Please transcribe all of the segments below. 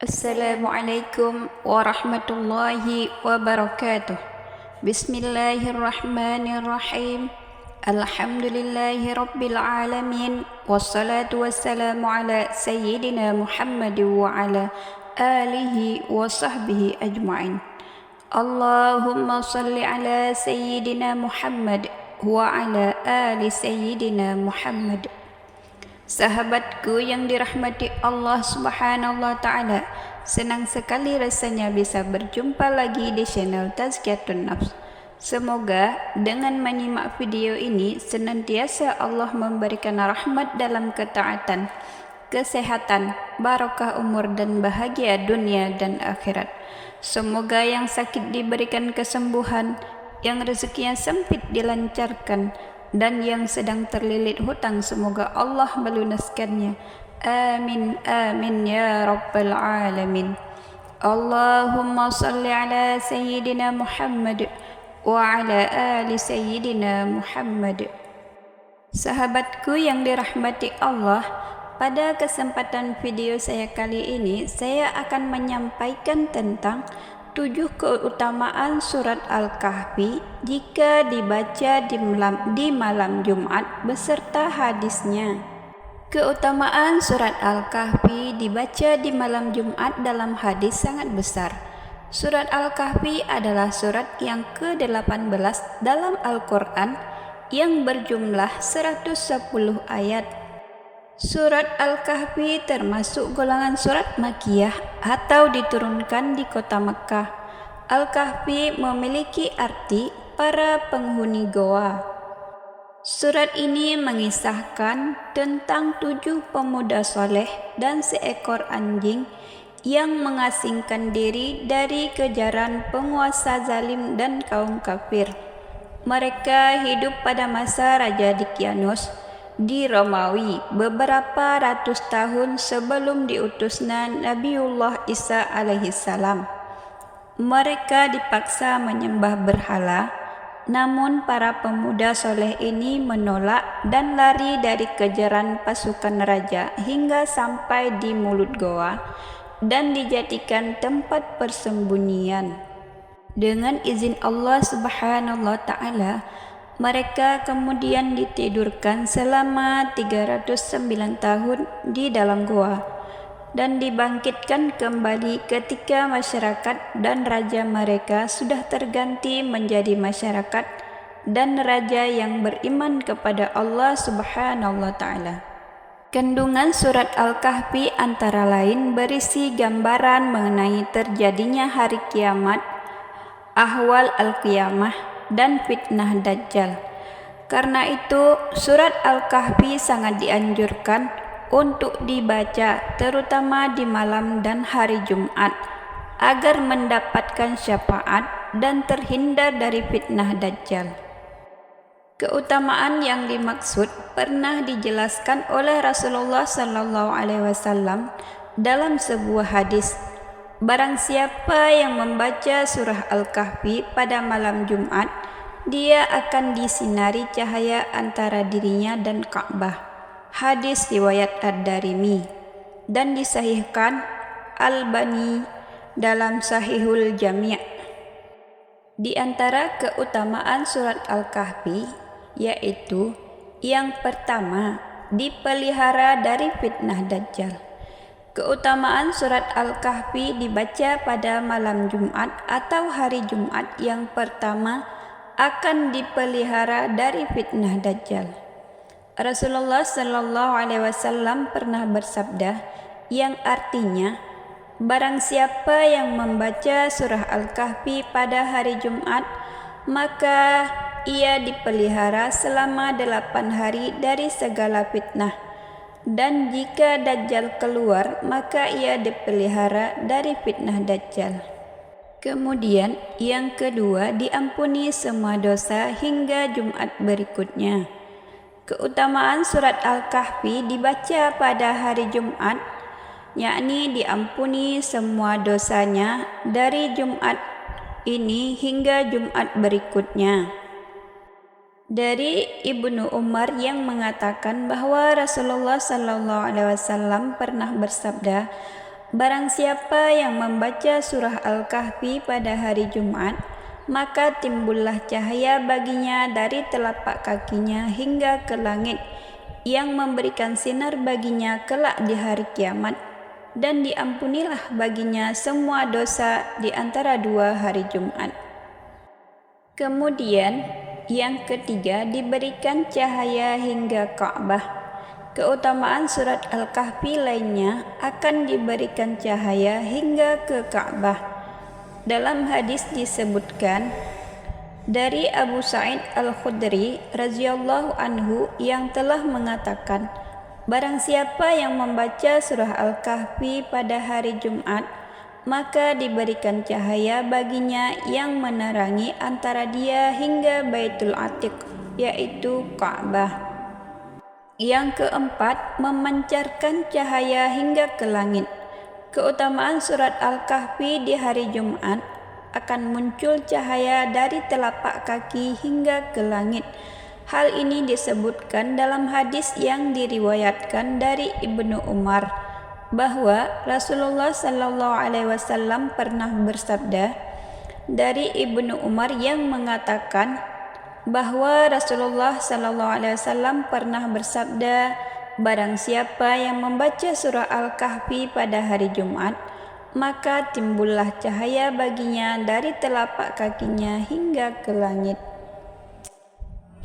Assalamualaikum warahmatullahi wabarakatuh. Bismillahirrahmanirrahim. Alhamdulillahi rabbil alamin. Wassalatu wassalamu ala sayyidina Muhammad wa ala alihi wa sahbihi ajma'in. Allahumma salli ala sayyidina Muhammad wa ala ali sayyidina Muhammad. Sahabatku yang dirahmati Allah Subhanahu wa Ta'ala, senang sekali rasanya bisa berjumpa lagi di channel Tazkiyatun Nafs. Semoga dengan menyimak video ini senantiasa Allah memberikan rahmat dalam ketaatan, kesehatan, barokah umur dan bahagia dunia dan akhirat. Semoga yang sakit diberikan kesembuhan, yang rezekinya sempit dilancarkan, dan yang sedang terlilit hutang semoga Allah melunaskannya. Amin amin ya rabbal alamin. Allahumma salli ala sayyidina Muhammad wa ala ali sayyidina Muhammad. Sahabatku yang dirahmati Allah, pada kesempatan video saya kali ini saya akan menyampaikan tentang 7 keutamaan surat Al-Kahfi jika dibaca di malam Jumat beserta hadisnya. Keutamaan surat Al-Kahfi dibaca di malam Jumat dalam hadis sangat besar. Surat Al-Kahfi adalah surat yang ke-18 dalam Al-Quran yang berjumlah 110 ayat. Surat Al-Kahfi termasuk golongan surat Makkiyah atau diturunkan di kota Makkah. Al-Kahfi memiliki arti para penghuni goa. Surat ini mengisahkan tentang 7 pemuda soleh dan seekor anjing yang mengasingkan diri dari kejaran penguasa zalim dan kaum kafir. Mereka hidup pada masa Raja Dqianos di Romawi beberapa ratus tahun sebelum diutusnya Nabiullah Isa alaihissalam. Mereka dipaksa menyembah berhala, namun para pemuda soleh ini menolak dan lari dari kejaran pasukan raja hingga sampai di mulut goa dan dijadikan tempat persembunyian. Dengan izin Allah Subhanahu wa Ta'ala, mereka kemudian ditidurkan selama 309 tahun di dalam goa dan dibangkitkan kembali ketika masyarakat dan raja mereka sudah terganti menjadi masyarakat dan raja yang beriman kepada Allah Subhanahu wa Ta'ala. Kandungan surat Al-Kahfi antara lain berisi gambaran mengenai terjadinya hari kiamat, ahwal al-qiyamah, dan fitnah Dajjal. Karena itu, surat Al-Kahfi sangat dianjurkan untuk dibaca terutama di malam dan hari Jumat agar mendapatkan syafaat dan terhindar dari fitnah Dajjal. Keutamaan yang dimaksud pernah dijelaskan oleh Rasulullah SAW dalam sebuah hadis. Barang siapa yang membaca surah Al-Kahfi pada malam Jumat, dia akan disinari cahaya antara dirinya dan Ka'bah. Hadis riwayat Ad-Darimi dan disahihkan Albani dalam Sahihul Jami'. Di antara keutamaan surat Al-Kahfi yaitu yang pertama, dipelihara dari fitnah Dajjal. Keutamaan surat Al-Kahfi dibaca pada malam Jumat atau hari Jumat yang pertama akan dipelihara dari fitnah Dajjal. Rasulullah SAW pernah bersabda yang artinya, barang siapa yang membaca surah Al-Kahfi pada hari Jumat, maka ia dipelihara selama 8 hari dari segala fitnah. Dan jika Dajjal keluar, maka ia dipelihara dari fitnah Dajjal. Kemudian yang kedua, diampuni semua dosa hingga Jumat berikutnya. Keutamaan surat Al-Kahfi dibaca pada hari Jumat, yakni diampuni semua dosanya dari Jumat ini hingga Jumat berikutnya. Dari Ibnu Umar yang mengatakan bahwa Rasulullah SAW pernah bersabda, Barang siapa yang membaca surah Al-Kahfi pada hari Jumat, maka timbullah cahaya baginya dari telapak kakinya hingga ke langit, yang memberikan sinar baginya kelak di hari kiamat, dan diampunilah baginya semua dosa di antara 2 hari Jumat. Kemudian yang ketiga, diberikan cahaya hingga Ka'bah. Keutamaan surat Al-Kahfi lainnya akan diberikan cahaya hingga ke Ka'bah. Dalam hadis disebutkan dari Abu Sa'id Al-Khudri radhiyallahu anhu yang telah mengatakan, barang siapa yang membaca surah Al-Kahfi pada hari Jumat, maka diberikan cahaya baginya yang menerangi antara dia hingga Baitul Atiq, yaitu Ka'bah. Yang keempat, memancarkan cahaya hingga ke langit. Keutamaan surat Al-Kahfi di hari Jumat, akan muncul cahaya dari telapak kaki hingga ke langit. Hal ini disebutkan dalam hadis yang diriwayatkan dari Ibnu Umar, bahwa Rasulullah Sallallahu Alaihi Wasallam pernah bersabda, dari Ibnu Umar yang mengatakan bahwa Rasulullah Sallallahu Alaihi Wasallam pernah bersabda, barang siapa yang membaca surah Al-Kahfi pada hari Jumat, maka timbullah cahaya baginya dari telapak kakinya hingga ke langit.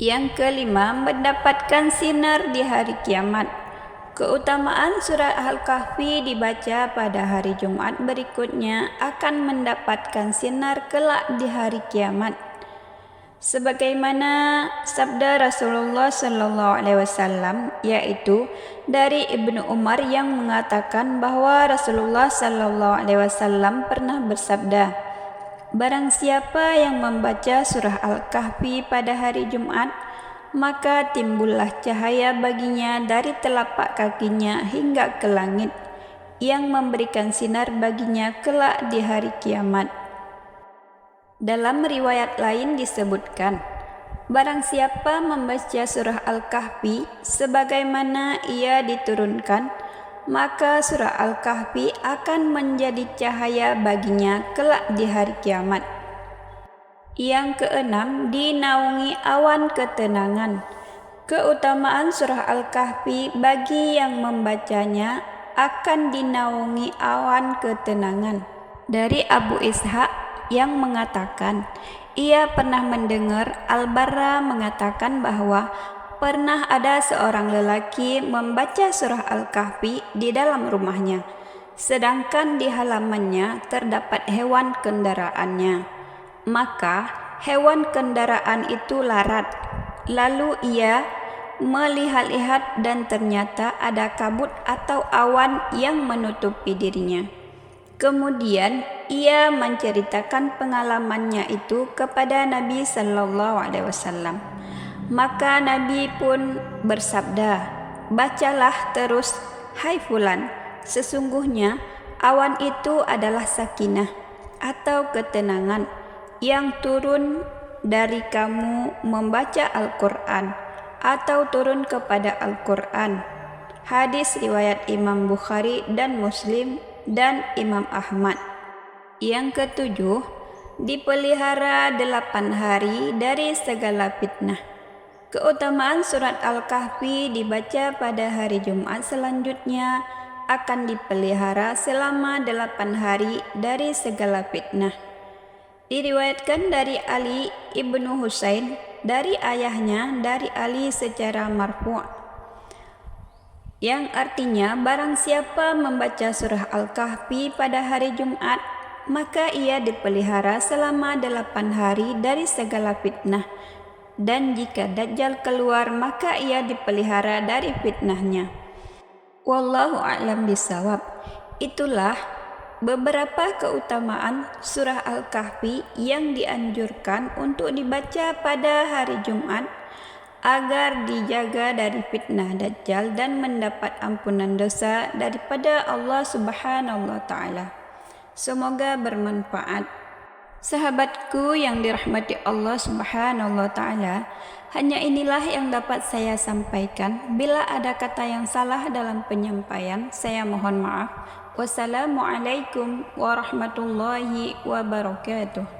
Yang kelima, mendapatkan sinar di hari kiamat. Keutamaan surah Al-Kahfi dibaca pada hari Jumat berikutnya akan mendapatkan sinar kelak di hari kiamat. Sebagaimana sabda Rasulullah Sallallahu Alaihi Wasallam, yaitu dari Ibnu Umar yang mengatakan bahwa Rasulullah Sallallahu Alaihi Wasallam pernah bersabda, barang siapa yang membaca surah Al-Kahfi pada hari Jumat, maka timbullah cahaya baginya dari telapak kakinya hingga ke langit, yang memberikan sinar baginya kelak di hari kiamat. Dalam riwayat lain disebutkan, barang siapa membaca surah Al-Kahfi sebagaimana ia diturunkan, maka surah Al-Kahfi akan menjadi cahaya baginya kelak di hari kiamat. Yang keenam, dinaungi awan ketenangan. Keutamaan surah Al-Kahfi bagi yang membacanya akan dinaungi awan ketenangan. Dari Abu Ishaq yang mengatakan, ia pernah mendengar Al-Barra mengatakan bahwa pernah ada seorang lelaki membaca surah Al-Kahfi di dalam rumahnya, sedangkan di halamannya terdapat hewan kendaraannya. Maka hewan kendaraan itu larat. Lalu ia melihat-lihat dan ternyata ada kabut atau awan yang menutupi dirinya. Kemudian ia menceritakan pengalamannya itu kepada Nabi Sallallahu Alaihi Wasallam. Maka Nabi pun bersabda, bacalah terus, hai fulan, sesungguhnya awan itu adalah sakinah atau ketenangan yang turun dari kamu membaca Al-Quran atau turun kepada Al-Quran. Hadis riwayat Imam Bukhari dan Muslim dan Imam Ahmad. Yang ketujuh, dipelihara 8 hari dari segala fitnah. Keutamaan surat Al-Kahfi dibaca pada hari Jumat selanjutnya akan dipelihara selama 8 hari dari segala fitnah. Diriwayatkan dari Ali ibnu Husain dari ayahnya dari Ali secara marfu', yang artinya barang siapa membaca surah Al-Kahfi pada hari Jumat, maka ia dipelihara selama 8 hari dari segala fitnah, dan jika Dajjal keluar maka ia dipelihara dari fitnahnya. Wallahu a'lam bishawab. Itulah beberapa keutamaan surah Al-Kahfi yang dianjurkan untuk dibaca pada hari Jumat agar dijaga dari fitnah Dajjal dan mendapat ampunan dosa daripada Allah Subhanahu wa Ta'ala. Semoga bermanfaat. Sahabatku yang dirahmati Allah Subhanahu wa Ta'ala, hanya inilah yang dapat saya sampaikan. Bila ada kata yang salah dalam penyampaian, saya mohon maaf. Wassalamualaikum warahmatullahi wabarakatuh.